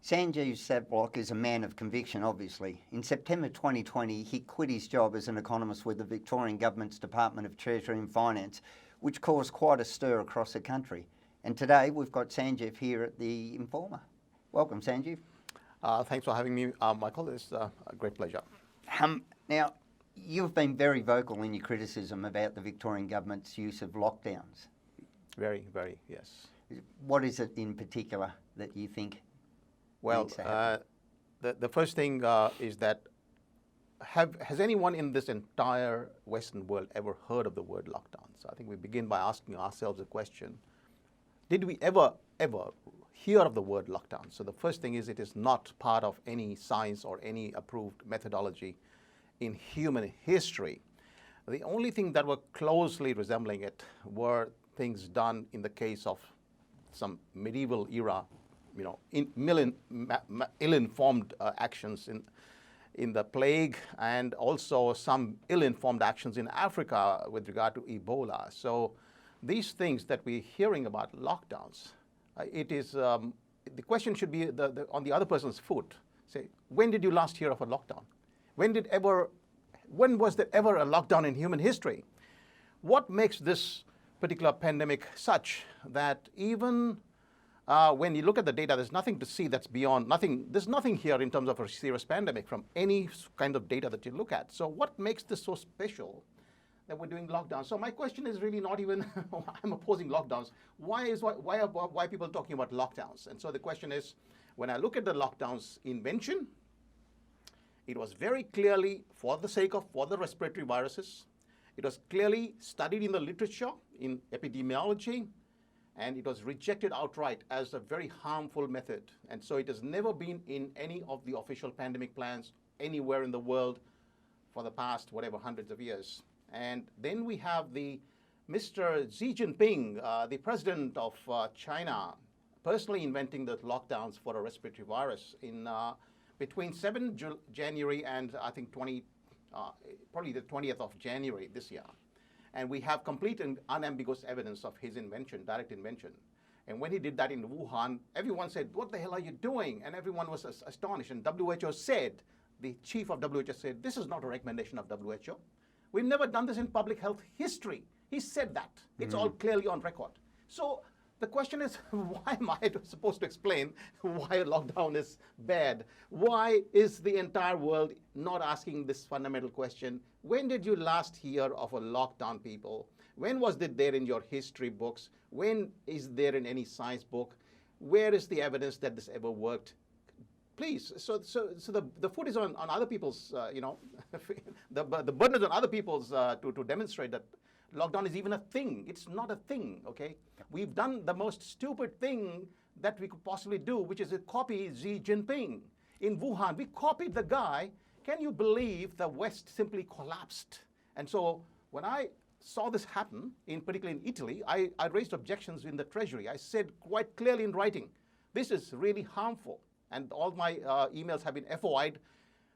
Sanjeev Sabhlok is a man of conviction, obviously. In September 2020, he quit his job as an economist with the Victorian Government's Department of Treasury and Finance, which caused quite a stir across the country. And today we've got Sanjeev here at the Informer. Welcome, Sanjeev. Thanks for having me, Michael. It's a great pleasure. Now, you've been very vocal in your criticism about the Victorian Government's use of lockdowns. Very, yes. What is it in particular that you think? Well, the first thing is that has anyone in this entire Western world ever heard of the word lockdown? So I think we begin by asking ourselves a question. Did we ever hear of the word lockdown? So the first thing is it is not part of any science or any approved methodology in human history. The only thing that were closely resembling it were things done in the case of some medieval era, ill-informed actions in the plague, and also some ill-informed actions in Africa with regard to Ebola. So these things that we're hearing about lockdowns, it is the question should be on the other person's foot. Say, when did you last hear of a lockdown? When was there ever a lockdown in human history? What makes this particular pandemic such that even when you look at the data, there's nothing to see that's beyond nothing. There's nothing here in terms of a serious pandemic from any kind of data that you look at. So what makes this so special that we're doing lockdowns? So my question is really not even I'm opposing lockdowns. Why are people talking about lockdowns? And so the question is, when I look at the lockdowns invention, it was very clearly for the respiratory viruses. It was clearly studied in the literature in epidemiology, and it was rejected outright as a very harmful method. And so it has never been in any of the official pandemic plans anywhere in the world for the past, hundreds of years. And then we have the Mr. Xi Jinping, the president of China, personally inventing the lockdowns for a respiratory virus in between 7 January and I think probably the 20th of January this year. And we have complete and unambiguous evidence of his invention, direct invention. And when he did that in Wuhan, everyone said, what the hell are you doing? And everyone was astonished. And WHO said, the chief of WHO said, this is not a recommendation of WHO. We've never done this in public health history. He said that. It's all clearly on record. So the question is, why am I supposed to explain why a lockdown is bad? Why is the entire world not asking this fundamental question? When did you last hear of a lockdown, people? When was it there in your history books? When is there in any science book? Where is the evidence that this ever worked? Please, so the foot is on other people's, the burden is on other people's to demonstrate that lockdown is even a thing. It's not a thing, okay? We've done the most stupid thing that we could possibly do, which is to copy Xi Jinping. In Wuhan, we copied the guy. Can you believe the West simply collapsed? And so when I saw this happen, particularly in Italy, I raised objections in the Treasury. I said quite clearly in writing, this is really harmful. And all my emails have been FOI'd,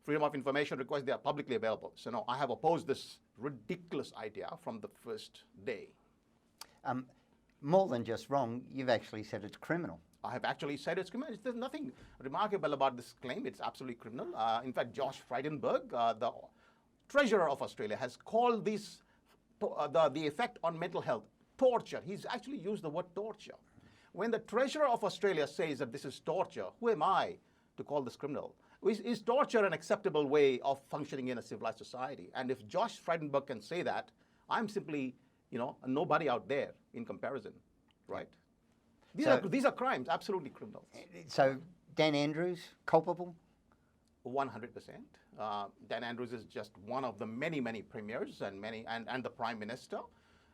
Freedom of Information requests, they are publicly available. So no, I have opposed this ridiculous idea from the first day. More than just wrong, you've actually said it's criminal. I have actually said it's criminal. There's nothing remarkable about this claim. It's absolutely criminal. In fact, Josh Frydenberg, the Treasurer of Australia, has called this the effect on mental health torture. He's actually used the word torture. When the Treasurer of Australia says that this is torture, who am I to call this criminal? Is torture an acceptable way of functioning in a civilized society? And if Josh Frydenberg can say that, I'm simply, a nobody out there in comparison, right? These are crimes, absolutely criminal. So Dan Andrews, culpable? 100%. Dan Andrews is just one of the many premiers and the Prime Minister.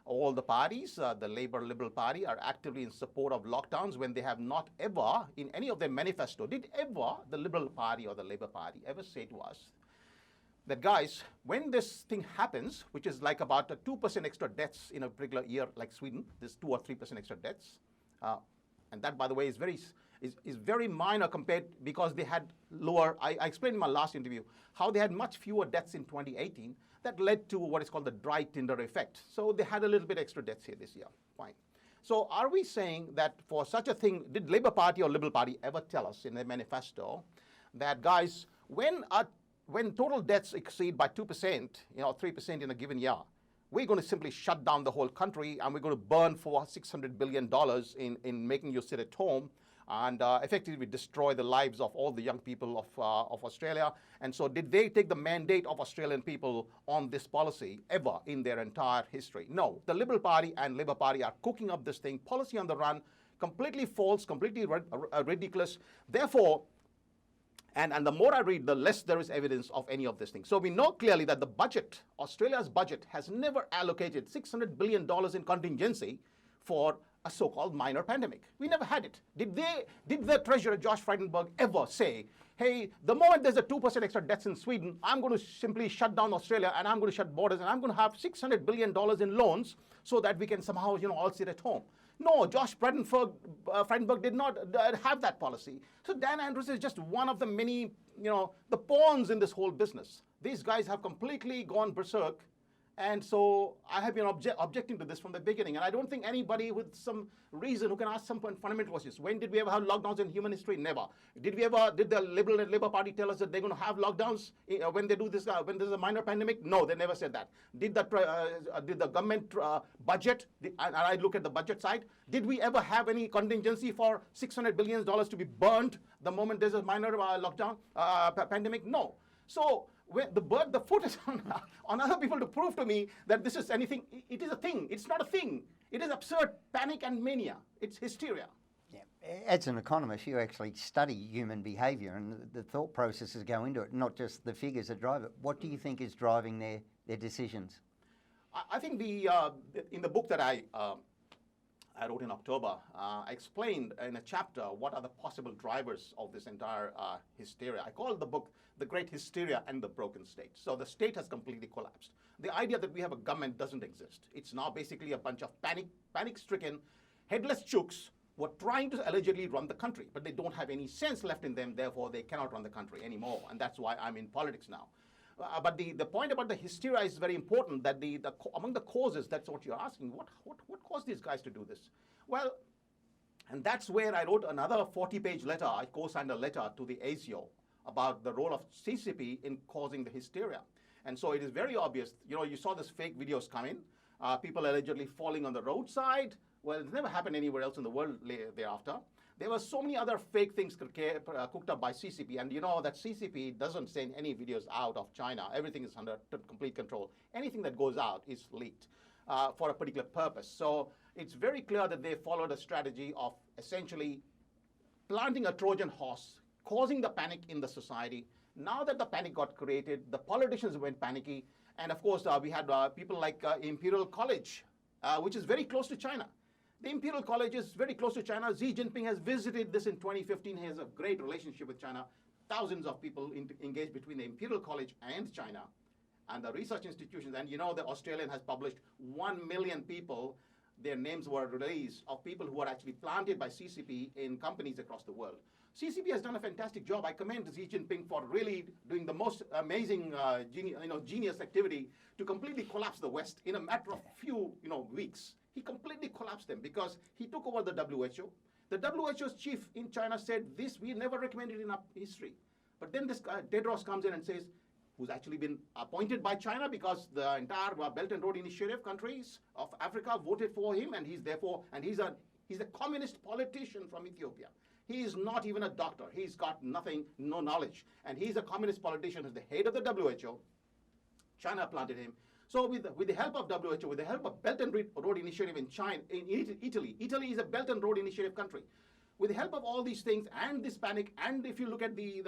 All the parties, the Liberal Party, are actively in support of lockdowns when they have not ever, in any of their manifesto, did ever the Liberal Party or the Labour Party ever say to us that, guys, when this thing happens, which is like about 2% extra deaths in a particular year, like Sweden, there's 2 or 3% extra deaths, and that, by the way, is very minor compared, because they had lower. I explained in my last interview how they had much fewer deaths in 2018. That led to what is called the dry tinder effect. So they had a little bit extra deaths here this year. Fine. So are we saying that for such a thing, did Labour Party or Liberal Party ever tell us in their manifesto that, guys, when total debts exceed by 2%, 3% in a given year, we're going to simply shut down the whole country and we're going to burn for $600 billion in making you sit at home and effectively destroy the lives of all the young people of Australia. And so did they take the mandate of Australian people on this policy ever in their entire history? No. The Liberal Party and Labour Party are cooking up this thing, policy on the run, completely false, completely ridiculous. Therefore, and the more I read, the less there is evidence of any of these things. So we know clearly that the budget, Australia's budget, has never allocated $600 billion in contingency for a so-called minor pandemic. We never had it. Did the Treasurer, Josh Frydenberg, ever say, hey, the moment there's a 2% extra deaths in Sweden, I'm going to simply shut down Australia and I'm going to shut borders and I'm going to have $600 billion in loans so that we can somehow, all sit at home? No, Josh Frydenberg did not have that policy. So Dan Andrews is just one of the many, the pawns in this whole business. These guys have completely gone berserk. And so I have been objecting to this from the beginning. And I don't think anybody with some reason who can ask some fundamental questions. When did we ever have lockdowns in human history? Never. Did the Liberal and Labour Party tell us that they're going to have lockdowns when they do this, when there's a minor pandemic? No, they never said that. Did the government budget, and I look at the budget side, did we ever have any contingency for $600 billion to be burnt the moment there's a minor lockdown, pandemic? No. So the foot is on other people to prove to me that this is anything. It is a thing. It's not a thing. It is absurd panic and mania. It's hysteria. Yeah. As an economist, you actually study human behaviour and the thought processes go into it, not just the figures that drive it. What do you think is driving their decisions? I think in the book that I wrote in October, I explained in a chapter what are the possible drivers of this entire hysteria. I called the book The Great Hysteria and the Broken State. So the state has completely collapsed. The idea that we have a government doesn't exist. It's now basically a bunch of panic-stricken, headless chooks who are trying to allegedly run the country, but they don't have any sense left in them, therefore they cannot run the country anymore. And that's why I'm in politics now. But the point about the hysteria is very important, that among the causes, that's what you're asking, what caused these guys to do this? Well, and that's where I wrote another 40-page letter. I co-signed a letter to the ASIO about the role of CCP in causing the hysteria. And so it is very obvious, you saw this fake videos come in, people allegedly falling on the roadside. Well, it's never happened anywhere else in the world thereafter. There were so many other fake things cooked up by CCP, and you know that CCP doesn't send any videos out of China. Everything is under complete control. Anything that goes out is leaked for a particular purpose. So it's very clear that they followed a strategy of essentially planting a Trojan horse, causing the panic in the society. Now that the panic got created, the politicians went panicky, and of course we had people like Imperial College, which is very close to China. The Imperial College is very close to China. Xi Jinping has visited this in 2015. He has a great relationship with China. Thousands of people engaged between the Imperial College and China and the research institutions. And the Australian has published 1 million people. Their names were released of people who were actually planted by CCP in companies across the world. CCP has done a fantastic job. I commend Xi Jinping for really doing the most amazing genius activity to completely collapse the West in a matter of few weeks. He completely collapsed them because he took over the WHO. The WHO's chief in China said this, we never recommended in our history. But then this Tedros comes in and says, who's actually been appointed by China because the entire Belt and Road Initiative countries of Africa voted for him, and he's a communist politician from Ethiopia. He is not even a doctor. He's got no knowledge. And he's a communist politician, who's the head of the WHO. China planted him. So with the help of WHO, with the help of Belt and Road Initiative in Italy is a Belt and Road Initiative country. With the help of all these things and this panic, and if you look at the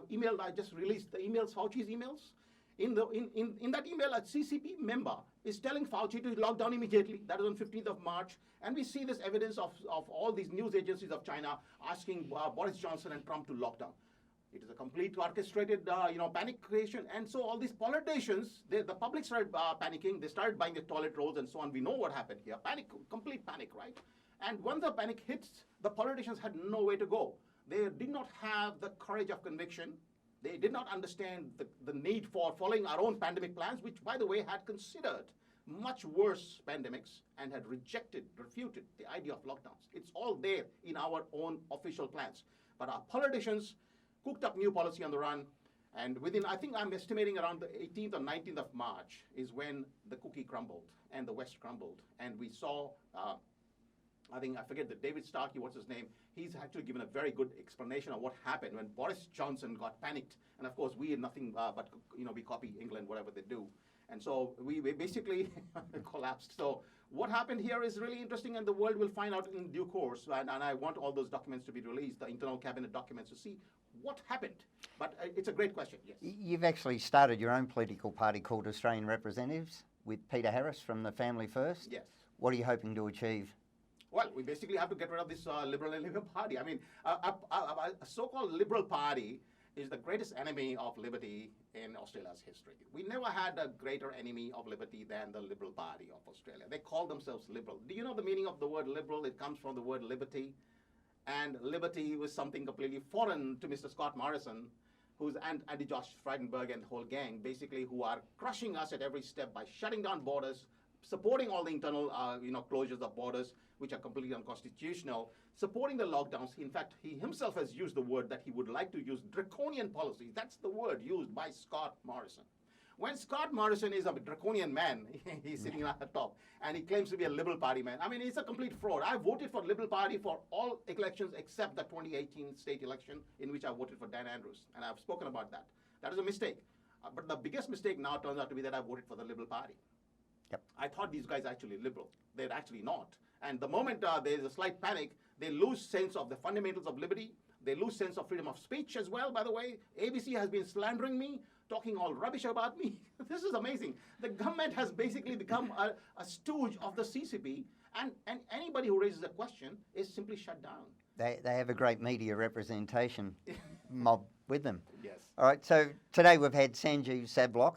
email I just released, the emails, Fauci's emails, in that email, a CCP member is telling Fauci to lock down immediately. That is on 15th of March. And we see this evidence of all these news agencies of China asking Boris Johnson and Trump to lock down. It is a complete orchestrated, panic creation. And so all these politicians, the public started panicking. They started buying the toilet rolls and so on. We know what happened here. Panic, complete panic, right? And once the panic hits, the politicians had no way to go. They did not have the courage of conviction. They did not understand the need for following our own pandemic plans, which, by the way, had considered much worse pandemics and had refuted the idea of lockdowns. It's all there in our own official plans. But our politicians cooked up new policy on the run. And within, I think I'm estimating around the 18th or 19th of March is when the cookie crumbled and the West crumbled. And we saw, I forget the David Starkey, what's his name? He's actually given a very good explanation of what happened when Boris Johnson got panicked. And of course, we had nothing but, we copy England, whatever they do. And so we basically collapsed. So what happened here is really interesting, and the world will find out in due course. And I want all those documents to be released, the internal cabinet documents, to see what happened. But it's a great question, yes. You've actually started your own political party called Australian Representatives with Peter Harris from the Family First. Yes. What are you hoping to achieve? Well, we basically have to get rid of this Liberal and Labour Party. I mean, a so-called Liberal Party is the greatest enemy of liberty in Australia's history. We never had a greater enemy of liberty than the Liberal Party of Australia. They call themselves liberal. Do you know the meaning of the word liberal? It comes from the word liberty. And liberty was something completely foreign to Mr. Scott Morrison, who's anti-Josh Frydenberg and the whole gang, basically, who are crushing us at every step by shutting down borders, supporting all the internal closures of borders, which are completely unconstitutional, supporting the lockdowns. In fact, he himself has used the word that he would like to use draconian policies. That's the word used by Scott Morrison. When Scott Morrison is a draconian man, he's sitting at the top, and he claims to be a Liberal Party man. I mean, he's a complete fraud. I voted for Liberal Party for all elections except the 2018 state election, in which I voted for Dan Andrews, and I've spoken about that. That is a mistake. But the biggest mistake now turns out to be that I voted for the Liberal Party. Yep. I thought these guys are actually liberal. They're actually not. And the moment there's a slight panic, they lose sense of the fundamentals of liberty. They lose sense of freedom of speech as well, by the way. ABC has been slandering me, talking all rubbish about me. This is amazing. The government has basically become a stooge of the CCP, and anybody who raises a question is simply shut down. They have a great media representation mob with them. Yes. All right, so today we've had Sanjeev Sabhlok,